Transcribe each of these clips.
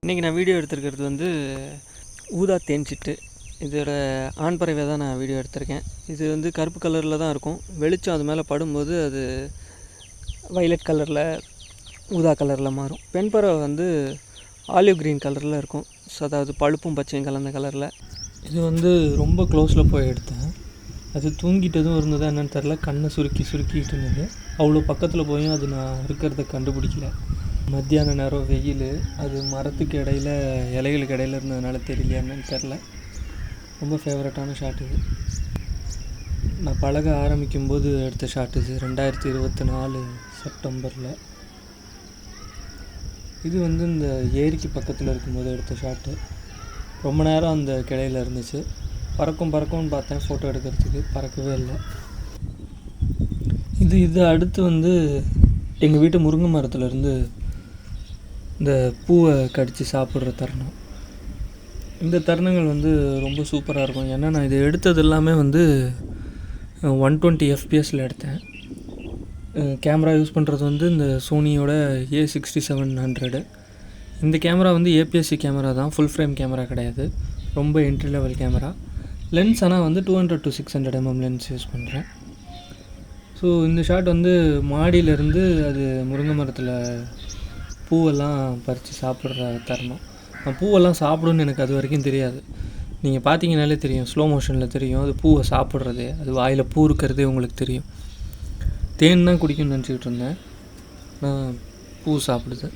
இன்றைக்கி நான் வீடியோ எடுத்துருக்கிறது வந்து ஊதா தேன் சிட்டு. இதோட ஆண் பறவை தான் நான் வீடியோ எடுத்திருக்கேன். இது வந்து கருப்பு கலரில் தான் இருக்கும். வெளிச்சம் அது மேலே படும்போது அது வைலட் கலரில் ஊதா கலரில் மாறும். பெண் பறவை வந்து ஆலிவ் க்ரீன் கலரில் இருக்கும். ஸோ அதாவது பழுப்பும் பச்சையும் கலந்த கலரில். இது வந்து ரொம்ப க்ளோஸில் போய் எடுத்தேன். அது தூங்கிட்டதும் இருந்ததா என்னென்னு தெரில, கண்ணை சுருக்கிட்டு இருந்தது. அவ்வளோ பக்கத்தில் போயும் அது நான் இருக்கிறத கண்டுபிடிக்கல. மத்தியான நேரம் வெயில், அது மரத்துக்கு இடையில் இலைகளுக்கு இடையில் இருந்ததுனால தெரியலையா என்னன்னு தெரில. ரொம்ப ஃபேவரட்டான ஷாட் இது. நான் பழக ஆரம்பிக்கும்போது எடுத்த ஷாட் இது 2024 செப்டம்பரில். இது வந்து இந்த ஏரிக்கு பக்கத்தில் இருக்கும்போது எடுத்த ஷாட்டு. ரொம்ப நேரம் அந்த கிளையில் இருந்துச்சு. பறக்கும்னு பார்த்தேன் ஃபோட்டோ எடுக்கிறதுக்கு, பறக்கவே இல்லை. இது அடுத்து வந்து எங்கள் வீட்டு முருங்கை மரத்துலேருந்து இந்த பூவை கடித்து சாப்பிட்ற தருணம். இந்த தருணங்கள் வந்து ரொம்ப சூப்பராக இருக்கும். ஏன்னா நான் இதை எடுத்தது எல்லாமே வந்து 120 fps எடுத்தேன். கேமரா யூஸ் பண்ணுறது வந்து இந்த சோனியோட A6700. இந்த கேமரா வந்து APS-C கேமரா தான், ஃபுல் ஃப்ரேம் கேமரா கிடையாது. ரொம்ப என்ட்ரி லெவல் கேமரா. லென்ஸ் ஆனால் வந்து 200 to 600 mm லென்ஸ் யூஸ் பண்ணுறேன். ஸோ இந்த ஷாட் வந்து மாடியிலேருந்து அது முருங்கை மரத்தில் பூவெல்லாம் பறித்து சாப்பிட்ற தருணம். நான் பூவெல்லாம் சாப்பிடுன்னு எனக்கு அது வரைக்கும் தெரியாது. நீங்கள் பார்த்தீங்கனாலே தெரியும், ஸ்லோ மோஷனில் தெரியும் அது பூவை சாப்பிட்றது. அது வாயில் பூ இருக்கிறதே உங்களுக்கு தெரியும். தேன் தான் குடிக்கும்னு நினச்சிக்கிட்டு இருந்தேன், நான் பூ சாப்பிடுது.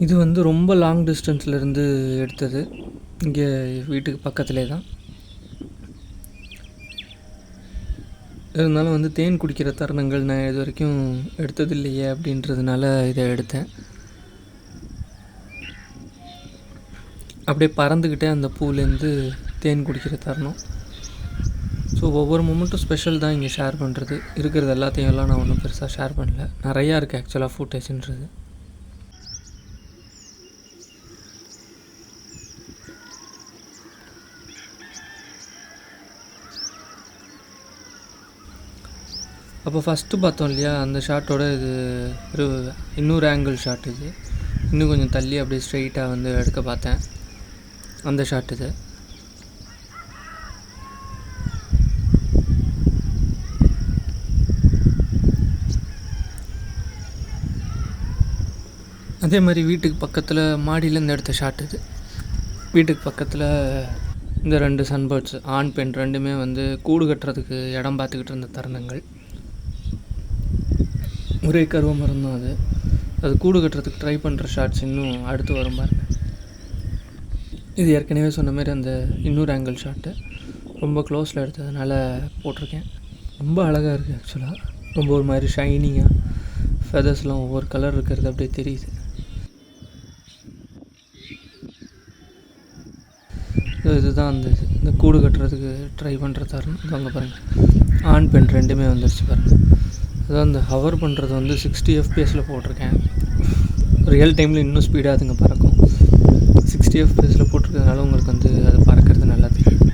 இது வந்து ரொம்ப லாங் டிஸ்டன்ஸ்லேருந்து எடுத்தது, இங்கே வீட்டுக்கு பக்கத்துலேயே தான். இருந்தாலும் வந்து தேன் குடிக்கிற தருணங்கள் நான் இது வரைக்கும் எடுத்தது இல்லையே அப்படின்றதுனால இதை எடுத்தேன். அப்படியே பறந்துக்கிட்டே அந்த பூலேருந்து தேன் குடிக்கிற தருணம். ஸோ ஒவ்வொரு மொமெண்ட்டும் ஸ்பெஷல் தான் இங்கே ஷேர் பண்ணுறது. இருக்கிறது எல்லாத்தையும் எல்லாம் நான் ஒன்றும் பெருசாக ஷேர் பண்ணல. நிறையா இருக்குது ஆக்சுவலாக ஃபுட்டேஜ்ன்றது. அப்போ ஃபஸ்ட்டு பார்த்தோம் இல்லையா, அந்த ஷாட்டோட இது இன்னொரு ஆங்கிள் ஷாட். இது இன்னும் கொஞ்சம் தள்ளி அப்படியே ஸ்ட்ரெயிட்டாக வந்து எடுக்க பார்த்தேன். அந்த ஷாட் இது. அதே மாதிரி வீட்டுக்கு பக்கத்தில் மாடியிலேருந்து எடுத்த ஷாட் இது. வீட்டுக்கு பக்கத்தில் இந்த 2 சன்பேர்ட்ஸ், ஆண் பெண் ரெண்டுமே வந்து கூடு கட்டுறதுக்கு இடம் பார்த்துக்கிட்டு இருந்த தருணங்கள். ஒரே கருவ மரம் தான் அது. அது கூடு கட்டுறதுக்கு ட்ரை பண்ணுற ஷாட்ஸ் இன்னும் அடுத்து வரும் பாருங்க. இது ஏற்கனவே சொன்ன மாதிரி அந்த இன்னொரு ஆங்கிள் ஷாட்டு ரொம்ப க்ளோஸில் எடுத்ததுனால போட்டிருக்கேன். ரொம்ப அழகாக இருக்குது ஆக்சுவலாக. ரொம்ப ஒரு மாதிரி ஷைனிங்காக ஃபெதர்ஸ்லாம் ஒவ்வொரு கலர் இருக்கிறது அப்படியே தெரியுது. இதுதான் இந்த கூடு கட்டுறதுக்கு ட்ரை பண்ணுற தருணம். அங்கே பாருங்கள், ஆண் பெண் ரெண்டுமே வந்துருச்சு பாருங்கள். அதான் அந்த ஹவர் பண்ணுறது வந்து 60 fps போட்டிருக்கேன். ரியல் டைமில் இன்னும் ஸ்பீடாக அதுங்க பறக்கும். 60 fps போட்டிருக்கிறதுனால உங்களுக்கு வந்து அது பறக்கிறது நல்லா தெரியும்.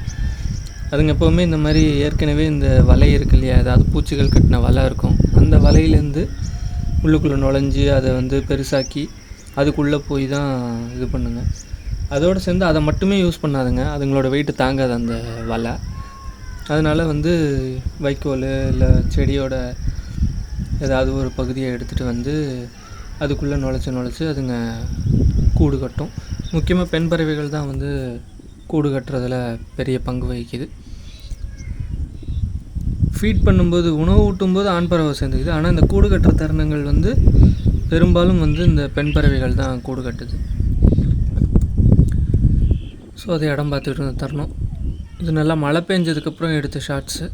அதுங்க எப்போவுமே இந்த மாதிரி ஏற்கனவே இந்த வலை இருக்கு இல்லையா, ஏதாவது பூச்சிகள் கட்டின வலை இருக்கும், அந்த வலையிலேருந்து உள்ளுக்குள்ளே நுழைஞ்சி அதை வந்து பெருசாக்கி அதுக்குள்ளே போய் தான் இது பண்ணுங்க. அதோடு சேர்ந்து அதை மட்டுமே யூஸ் பண்ணாதுங்க, அதுங்களோட வெயிட்டு தாங்காது அந்த வலை. அதனால் வந்து வைக்கோல் இல்லை செடியோட ஏதாவது ஒரு பகுதியை எடுத்துகிட்டு வந்து அதுக்குள்ளே நுழைச்சி அதுங்க கூடு கட்டும். முக்கியமாக பெண் பறவைகள் தான் வந்து கூடு கட்டுறதில் பெரிய பங்கு வகிக்குது. ஃபீட் பண்ணும்போது, உணவு ஊட்டும்போது ஆண் பறவை சேர்ந்துக்குது. ஆனால் இந்த கூடு கட்டுற தருணங்கள் வந்து பெரும்பாலும் வந்து இந்த பெண் பறவைகள் தான் கூடு கட்டுது. ஸோ அது இடம் பார்த்துக்கிட்டு இருந்த தருணம். இது நல்லா மழை பெஞ்சதுக்கப்புறம் எடுத்த ஷாட்ஸு.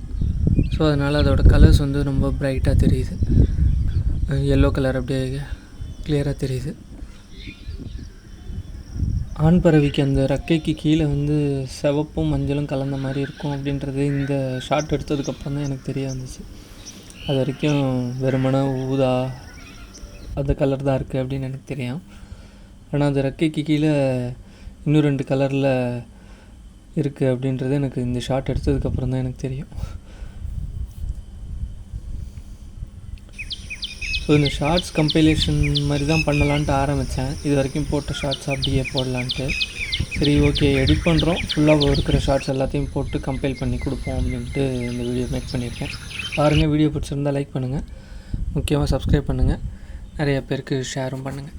ஸோ அதனால் அதோடய கலர்ஸ் வந்து ரொம்ப ப்ரைட்டாக தெரியுது. எல்லோ கலர் அப்படியே கிளியராக தெரியுது. ஆண் பறவைக்கு அந்த ரெக்கைக்கு கீழே வந்து சிவப்பும் மஞ்சளும் கலந்த மாதிரி இருக்கும் அப்படின்றது இந்த ஷாட் எடுத்ததுக்கப்புறம் தான் எனக்கு தெரிய வந்துச்சு. அது வரைக்கும் வெறுமனே ஊதா அந்த கலர் தான் இருக்குது அப்படின்னு எனக்கு தெரியும். ஆனால் அந்த ரெக்கைக்கு கீழே இன்னும் 2 கலரில் இருக்குது அப்படின்றது எனக்கு இந்த ஷாட் எடுத்ததுக்கப்புறம் தான் எனக்கு தெரியும். ஸோ இந்த ஷார்ட்ஸ் கம்பைலேஷன் மாதிரி தான் பண்ணலான்ட்டு ஆரம்பித்தேன். இது வரைக்கும் போட்ட ஷார்ட்ஸ் அப்படியே போடலான்ட்டு. சரி ஓகே, எடிட் பண்ணுறோம், ஃபுல்லாக இருக்கிற ஷார்ட்ஸ் எல்லாத்தையும் போட்டு கம்பைல் பண்ணி கொடுப்போம் அப்படின்ட்டு இந்த வீடியோ மேக் பண்ணியிருக்கேன். பாருங்கள், வீடியோ பிடிச்சிருந்தால் லைக் பண்ணுங்கள், முக்கியமாக சப்ஸ்கிரைப் பண்ணுங்கள், நிறைய பேருக்கு ஷேரும் பண்ணுங்கள்.